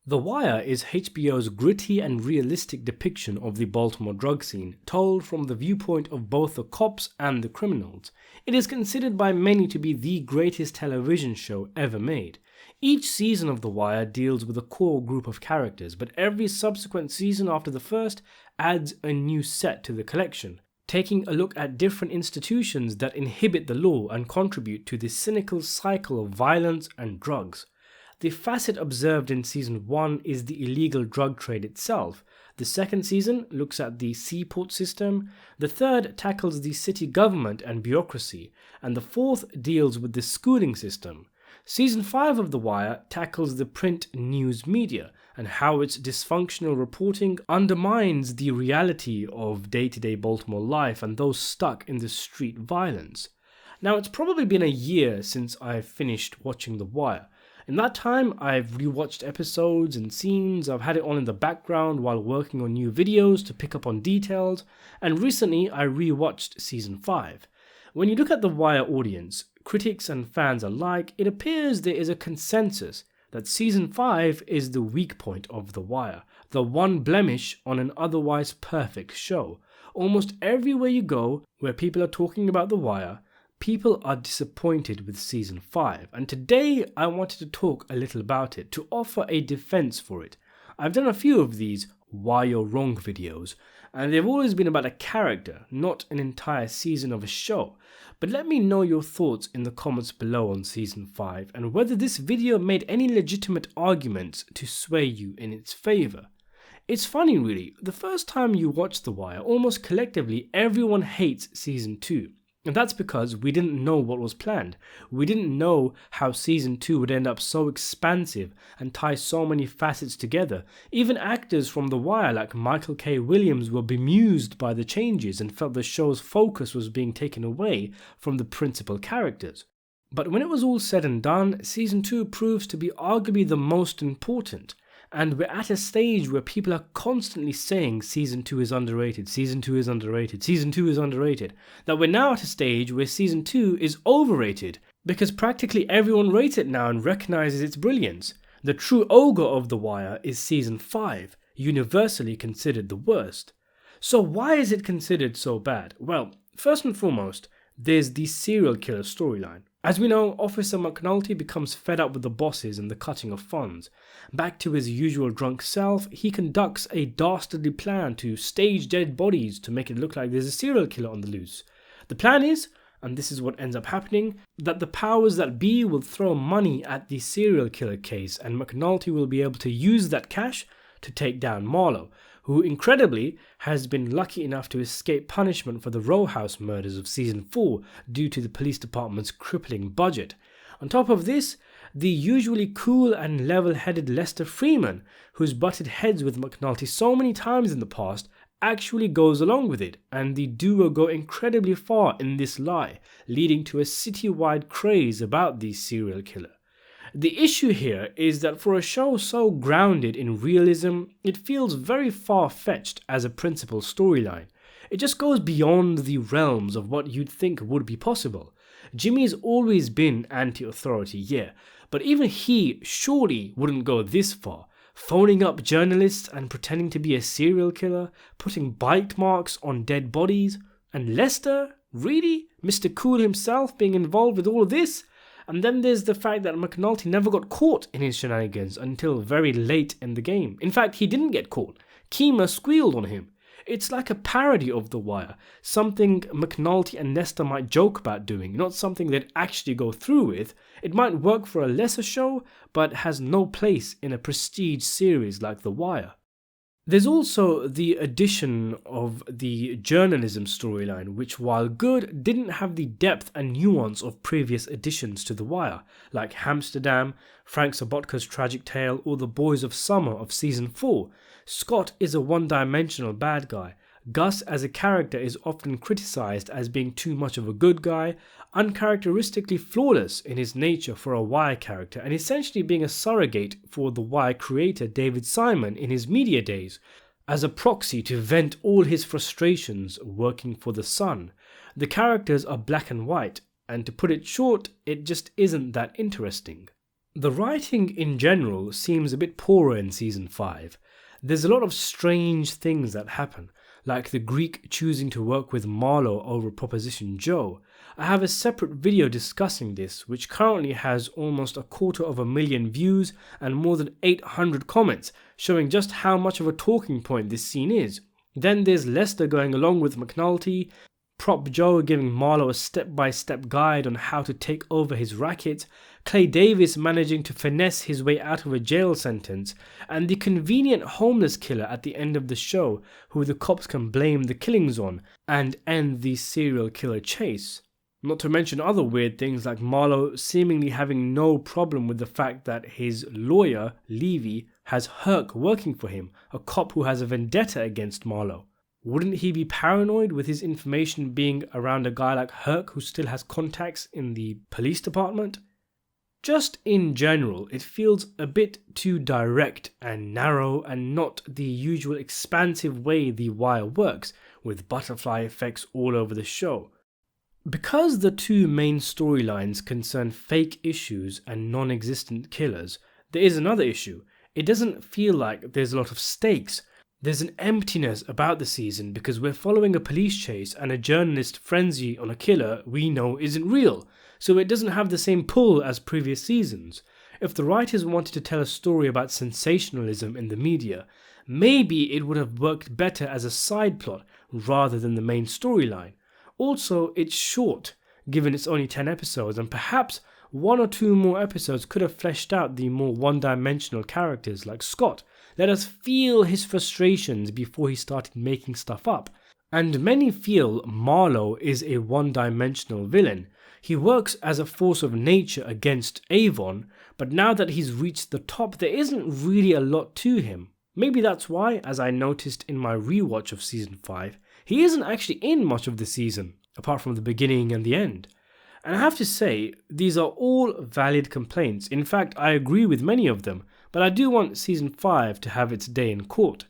The Wire is HBO's gritty and realistic depiction of the Baltimore drug scene, told from the viewpoint of both the cops and the criminals. It is considered by many to be the greatest television show ever made. Each season of The Wire deals with a core group of characters, but every subsequent season after the first adds a new set to the collection, taking a look at different institutions that inhibit the law and contribute to the cynical cycle of violence and drugs. The facet observed in Season 1 is the illegal drug trade itself. The second season looks at the seaport system, the third tackles the city government and bureaucracy, and the fourth deals with the schooling system. Season 5 of The Wire tackles the print news media and how its dysfunctional reporting undermines the reality of day-to-day Baltimore life and those stuck in the street violence. Now, it's probably been a year since I finished watching The Wire. In that time, I've rewatched episodes and scenes, I've had it on in the background while working on new videos to pick up on details, and recently I rewatched Season 5. When you look at The Wire audience, critics and fans alike, it appears there is a consensus that Season 5 is the weak point of The Wire, the one blemish on an otherwise perfect show. Almost everywhere you go where people are talking about The Wire, people are disappointed with Season 5, and today I wanted to talk a little about it, to offer a defense for it. I've done a few of these Why You're Wrong videos, and they've always been about a character, not an entire season of a show. But let me know your thoughts in the comments below on Season 5, and whether this video made any legitimate arguments to sway you in its favour. It's funny really, the first time you watch The Wire, almost collectively everyone hates Season 2. And that's because we didn't know what was planned. We didn't know how Season 2 would end up so expansive and tie so many facets together. Even actors from The Wire like Michael K. Williams were bemused by the changes and felt the show's focus was being taken away from the principal characters. But when it was all said and done, Season 2 proves to be arguably the most important. And we're at a stage where people are constantly saying Season 2 is underrated, Season 2 is underrated, Season 2 is underrated. That we're now at a stage where Season 2 is overrated, because practically everyone rates it now and recognizes its brilliance. The true ogre of The Wire is Season 5, universally considered the worst. So why is it considered so bad? Well, first and foremost, there's the serial killer storyline. As we know, Officer McNulty becomes fed up with the bosses and the cutting of funds. Back to his usual drunk self, he conducts a dastardly plan to stage dead bodies to make it look like there's a serial killer on the loose. The plan is, and this is what ends up happening, that the powers that be will throw money at the serial killer case, and McNulty will be able to use that cash to take down Marlowe, who incredibly has been lucky enough to escape punishment for the row house murders of Season 4 due to the police department's crippling budget. On top of this, the usually cool and level-headed Lester Freeman, who's butted heads with McNulty so many times in the past, actually goes along with it, and the duo go incredibly far in this lie, leading to a city-wide craze about the serial killer. The issue here is that for a show so grounded in realism, it feels very far-fetched as a principal storyline. It just goes beyond the realms of what you'd think would be possible. Jimmy's always been anti-authority, yeah, but even he surely wouldn't go this far, phoning up journalists and pretending to be a serial killer, putting bite marks on dead bodies. And Lester? Really? Mr. Cool himself being involved with all of this? And then there's the fact that McNulty never got caught in his shenanigans until very late in the game. In fact, he didn't get caught. Keema squealed on him. It's like a parody of The Wire, something McNulty and Lester might joke about doing, not something they'd actually go through with. It might work for a lesser show, but has no place in a prestige series like The Wire. There's also the addition of the journalism storyline, which while good, didn't have the depth and nuance of previous additions to The Wire, like Hamsterdam, Frank Sobotka's tragic tale, or The Boys of Summer of Season 4. Scott is a one-dimensional bad guy. Gus as a character is often criticised as being too much of a good guy, uncharacteristically flawless in his nature for a Wire character, and essentially being a surrogate for the Wire creator David Simon in his media days, as a proxy to vent all his frustrations working for the Sun. The characters are black and white, and to put it short, it just isn't that interesting. The writing in general seems a bit poorer in season 5. There's a lot of strange things that happen, like the Greek choosing to work with Marlowe over Proposition Joe. I have a separate video discussing this, which currently has almost 250,000 views and more than 800 comments, showing just how much of a talking point this scene is. Then there's Lester going along with McNulty, Prop Joe giving Marlowe a step-by-step guide on how to take over his racket, Clay Davis managing to finesse his way out of a jail sentence, and the convenient homeless killer at the end of the show who the cops can blame the killings on and end the serial killer chase. Not to mention other weird things like Marlowe seemingly having no problem with the fact that his lawyer, Levy, has Herc working for him, a cop who has a vendetta against Marlowe. Wouldn't he be paranoid with his information being around a guy like Herc who still has contacts in the police department? Just in general, it feels a bit too direct and narrow and not the usual expansive way The Wire works, with butterfly effects all over the show. Because the two main storylines concern fake issues and non-existent killers, there is another issue. It doesn't feel like there's a lot of stakes. There's an emptiness about the season because we're following a police chase and a journalist frenzy on a killer we know isn't real, so it doesn't have the same pull as previous seasons. If the writers wanted to tell a story about sensationalism in the media, maybe it would have worked better as a side plot rather than the main storyline. Also, it's short, given it's only 10 episodes, and perhaps 1 or 2 more episodes could have fleshed out the more one-dimensional characters like Scott. Let us feel his frustrations before he started making stuff up. And many feel Marlowe is a one-dimensional villain. He works as a force of nature against Avon, but now that he's reached the top, there isn't really a lot to him. Maybe that's why, as I noticed in my rewatch of season 5, he isn't actually in much of the season, apart from the beginning and the end. And I have to say, these are all valid complaints. In fact, I agree with many of them, but I do want season 5 to have its day in court.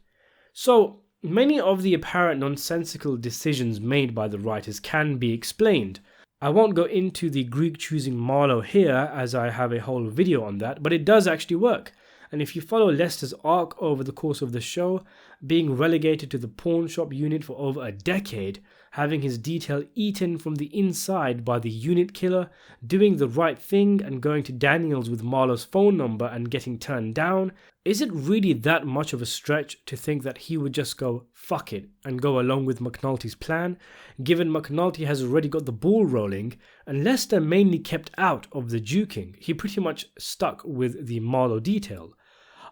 So, many of the apparent nonsensical decisions made by the writers can be explained. I won't go into the Greek choosing Marlowe here, as I have a whole video on that, but it does actually work. And if you follow Lester's arc over the course of the show, being relegated to the pawn shop unit for over a decade, having his detail eaten from the inside by the unit killer, doing the right thing and going to Daniels with Marlowe's phone number and getting turned down, is it really that much of a stretch to think that he would just go fuck it and go along with McNulty's plan, given McNulty has already got the ball rolling and Lester mainly kept out of the juking? He pretty much stuck with the Marlowe detail.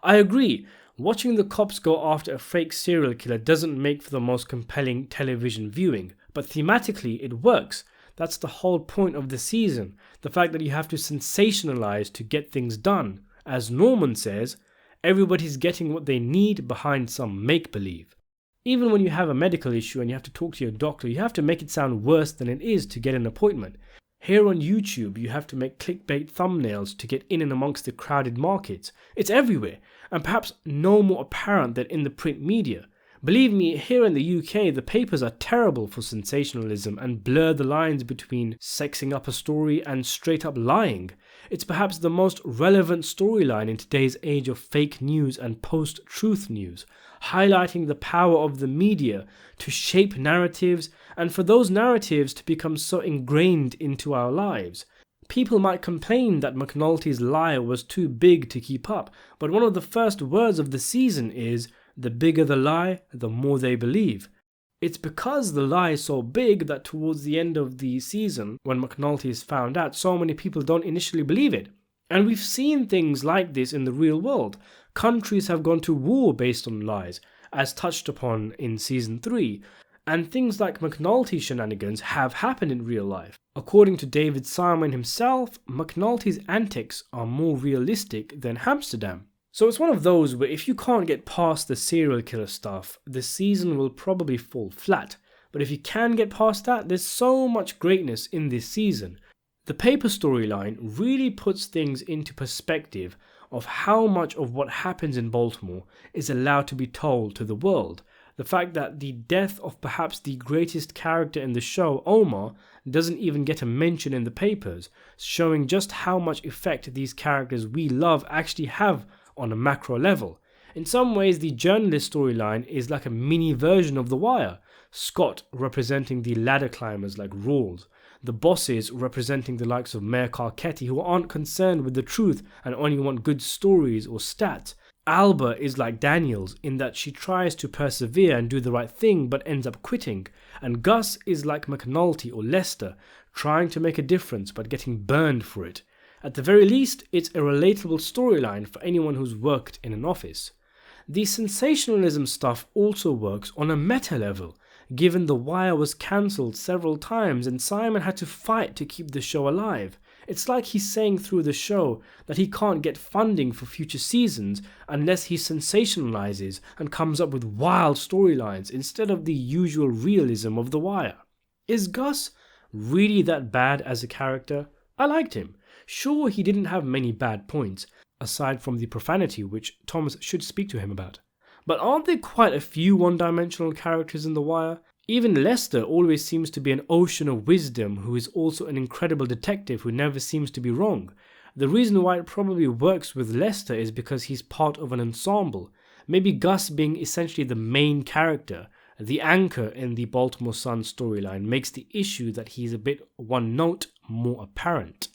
I agree, watching the cops go after a fake serial killer doesn't make for the most compelling television viewing, but thematically it works. That's the whole point of the season, the fact that you have to sensationalize to get things done. As Norman says, everybody's getting what they need behind some make-believe. Even when you have a medical issue and you have to talk to your doctor, you have to make it sound worse than it is to get an appointment. Here on YouTube, you have to make clickbait thumbnails to get in and amongst the crowded markets. It's everywhere, and perhaps no more apparent than in the print media. Believe me, here in the UK, the papers are terrible for sensationalism and blur the lines between sexing up a story and straight up lying. It's perhaps the most relevant storyline in today's age of fake news and post-truth news, highlighting the power of the media to shape narratives and for those narratives to become so ingrained into our lives. People might complain that McNulty's lie was too big to keep up, but one of the first words of the season is, "The bigger the lie, the more they believe." It's because the lie is so big that towards the end of the season, when McNulty is found out, so many people don't initially believe it. And we've seen things like this in the real world. Countries have gone to war based on lies, as touched upon in season 3. And things like McNulty shenanigans have happened in real life. According to David Simon himself, McNulty's antics are more realistic than Amsterdam. So it's one of those where if you can't get past the serial killer stuff, the season will probably fall flat. But if you can get past that, there's so much greatness in this season. The paper storyline really puts things into perspective of how much of what happens in Baltimore is allowed to be told to the world. The fact that the death of perhaps the greatest character in the show, Omar, doesn't even get a mention in the papers, showing just how much effect these characters we love actually have on a macro level. In some ways, the journalist storyline is like a mini version of The Wire. Scott representing the ladder climbers like Rawls, the bosses representing the likes of Mayor Carcetti who aren't concerned with the truth and only want good stories or stats. Alba is like Daniels in that she tries to persevere and do the right thing but ends up quitting, and Gus is like McNulty or Lester, trying to make a difference but getting burned for it. At the very least, it's a relatable storyline for anyone who's worked in an office. The sensationalism stuff also works on a meta level, given The Wire was cancelled several times and Simon had to fight to keep the show alive. It's like he's saying through the show that he can't get funding for future seasons unless he sensationalizes and comes up with wild storylines instead of the usual realism of The Wire. Is Gus really that bad as a character? I liked him. Sure, he didn't have many bad points, aside from the profanity which Thomas should speak to him about. But aren't there quite a few one-dimensional characters in The Wire? Even Lester always seems to be an ocean of wisdom who is also an incredible detective who never seems to be wrong. The reason why it probably works with Lester is because he's part of an ensemble. Maybe Gus being essentially the main character, the anchor in the Baltimore Sun storyline, makes the issue that he's a bit one note more apparent.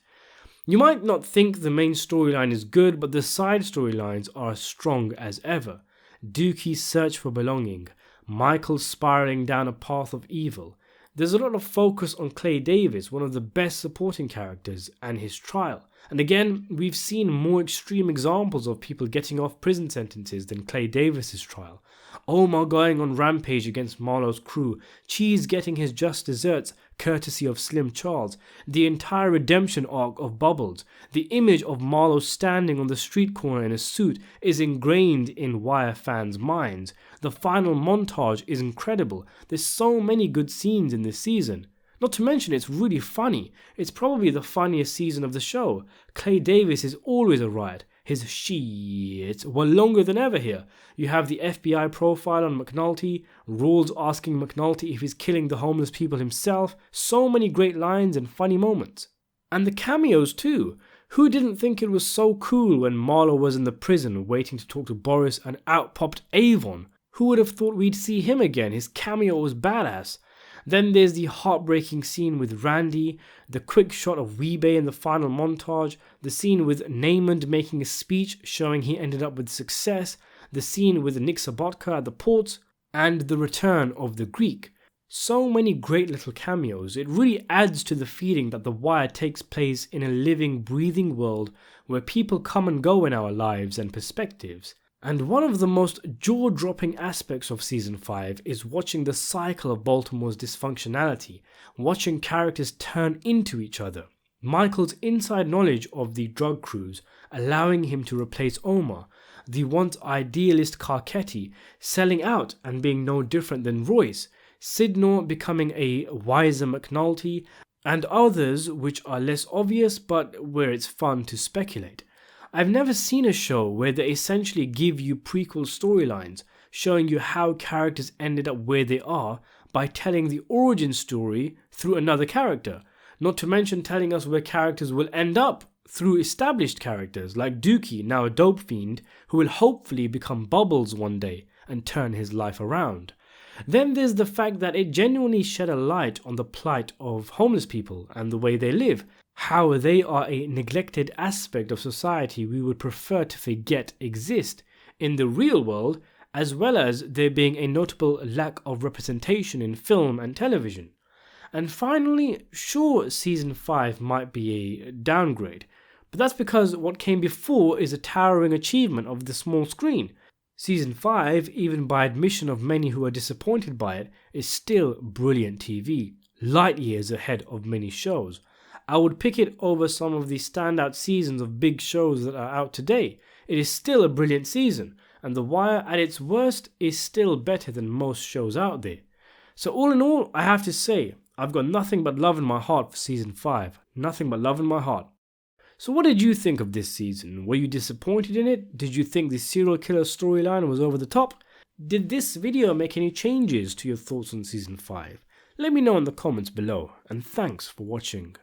You might not think the main storyline is good, but the side storylines are as strong as ever. Dookie's search for belonging, Michael spiraling down a path of evil. There's a lot of focus on Clay Davis, one of the best supporting characters, and his trial. And again, we've seen more extreme examples of people getting off prison sentences than Clay Davis's trial. Omar going on rampage against Marlowe's crew, Cheese getting his just desserts courtesy of Slim Charles, the entire redemption arc of Bubbles, the image of Marlowe standing on the street corner in a suit is ingrained in Wire fans' minds. The final montage is incredible. There's so many good scenes in this season. Not to mention it's really funny. It's probably the funniest season of the show. Clay Davis is always a riot. His shits were longer than ever here. You have the FBI profile on McNulty, Rawls asking McNulty if he's killing the homeless people himself. So many great lines and funny moments. And the cameos too. Who didn't think it was so cool when Marlowe was in the prison waiting to talk to Boris and out popped Avon? Who would have thought we'd see him again? His cameo was badass. Then there's the heartbreaking scene with Randy, the quick shot of Weebay in the final montage, the scene with Namond making a speech showing he ended up with success, the scene with Nick Sabotka at the ports, and the return of the Greek. So many great little cameos. It really adds to the feeling that The Wire takes place in a living, breathing world where people come and go in our lives and perspectives. And one of the most jaw-dropping aspects of Season 5 is watching the cycle of Baltimore's dysfunctionality, watching characters turn into each other. Michael's inside knowledge of the drug crews, allowing him to replace Omar, the once idealist Carcetti, selling out and being no different than Royce, Sydnor becoming a wiser McNulty, and others which are less obvious but where it's fun to speculate. I've never seen a show where they essentially give you prequel storylines, showing you how characters ended up where they are by telling the origin story through another character, not to mention telling us where characters will end up through established characters like Dookie, now a dope fiend, who will hopefully become Bubbles one day and turn his life around. Then there's the fact that it genuinely shed a light on the plight of homeless people and the way they live, how they are a neglected aspect of society we would prefer to forget exist in the real world, as well as there being a notable lack of representation in film and television. And finally, sure, Season 5 might be a downgrade, but that's because what came before is a towering achievement of the small screen. Season 5, even by admission of many who are disappointed by it, is still brilliant TV, light years ahead of many shows. I would pick it over some of the standout seasons of big shows that are out today. It is still a brilliant season, and The Wire at its worst is still better than most shows out there. So all in all, I have to say, I've got nothing but love in my heart for Season 5. Nothing but love in my heart. So what did you think of this season? Were you disappointed in it? Did you think the serial killer storyline was over the top? Did this video make any changes to your thoughts on Season 5? Let me know in the comments below, and thanks for watching.